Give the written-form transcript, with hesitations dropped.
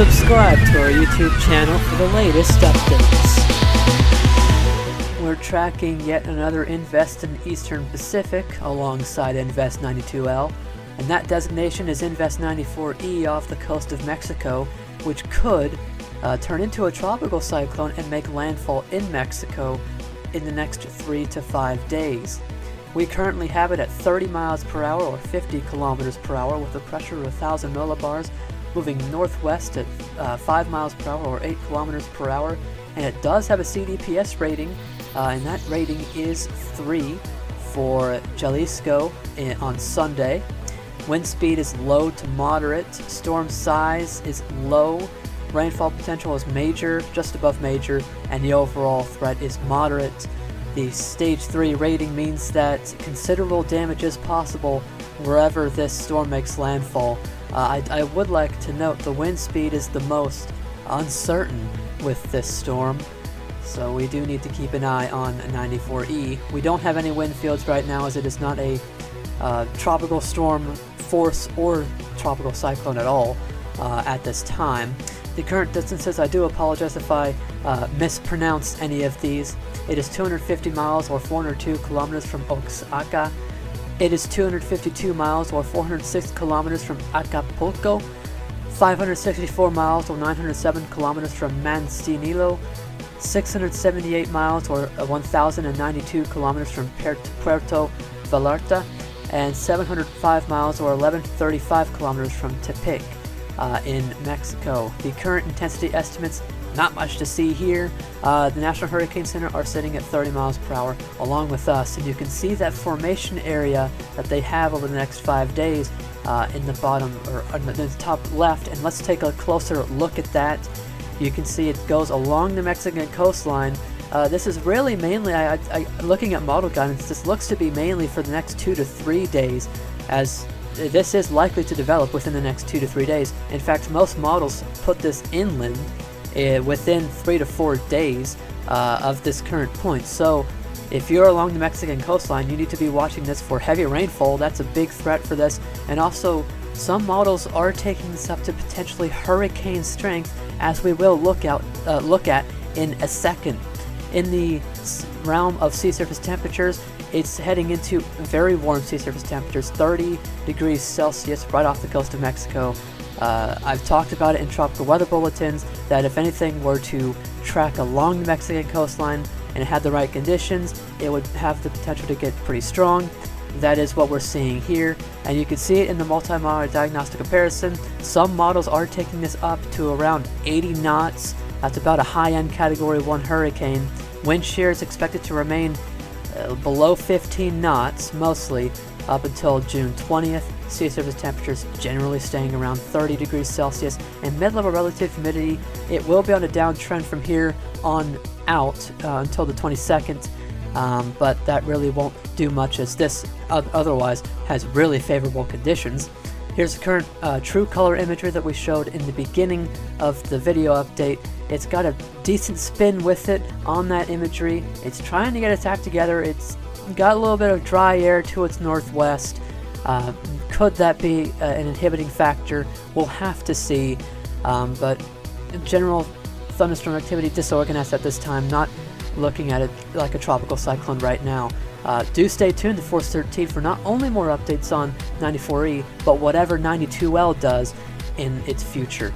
Subscribe to our YouTube channel for the latest updates. We're tracking yet another Invest in the Eastern Pacific alongside Invest 92L, and that designation is Invest 94E off the coast of Mexico, which could turn into a tropical cyclone and make landfall in Mexico in the next 3 to 5 days. We currently have it at 30 miles per hour or 50 kilometers per hour with a pressure of 1,000 millibars, moving northwest at 5 miles per hour or 8 kilometers per hour, and it does have a CDPS rating, and that rating is 3 for Jalisco on Sunday. Wind speed is low to moderate, storm size is low, rainfall potential is major, just above major, and the overall threat is moderate. The stage 3 rating means that considerable damage is possible wherever this storm makes landfall. I would like to note the wind speed is the most uncertain with this storm, so we do need to keep an eye on 94E. We don't have any wind fields right now as it is not a tropical storm force or tropical cyclone at all at this time. The current distances, I do apologize if I mispronounced any of these. It is 250 miles or 402 kilometers from Oaxaca. It is 252 miles or 406 kilometers from Acapulco, 564 miles or 907 kilometers from Manzanillo, 678 miles or 1,092 kilometers from Puerto Vallarta, and 705 miles or 1,135 kilometers from Tepic in Mexico. The current intensity estimates, not much to see here. The National Hurricane Center are sitting at 30 miles per hour along with us, and you can see that formation area that they have over the next 5 days in the bottom or in the top left, and let's take a closer look at that. You can see it goes along the Mexican coastline. This is really mainly, looking at model guidance, this looks to be mainly for the next 2 to 3 days, as this is likely to develop within the next 2 to 3 days. In fact, most models put this inland within 3 to 4 days of this current point. So if you're along the Mexican coastline, you need to be watching this for heavy rainfall. That's a big threat for this, and also some models are taking this up to potentially hurricane strength, as we will look at in a second. In the realm of sea surface temperatures, it's heading into very warm sea surface temperatures, 30 degrees Celsius right off the coast of Mexico. I've talked about it in tropical weather bulletins that if anything were to track along the Mexican coastline and it had the right conditions, it would have the potential to get pretty strong. That is what we're seeing here, and you can see it in the multi-model diagnostic comparison. Some models are taking this up to around 80 knots. That's about a high-end Category 1 hurricane. Wind shear is expected to remain below 15 knots, mostly up until June 20th. Sea surface temperatures generally staying around 30 degrees Celsius, and mid-level relative humidity, it will be on a downtrend from here on out until the 22nd, but that really won't do much as this otherwise has really favorable conditions. Here's the current true color imagery that we showed in the beginning of the video update. It's got a decent spin with it on that imagery. It's trying to get its act together. It's got a little bit of dry air to its northwest. Could that be an inhibiting factor? We'll have to see, but general thunderstorm activity disorganized at this time, not looking at it like a tropical cyclone right now. Do stay tuned to Force 13 for not only more updates on 94E, but whatever 92L does in its future.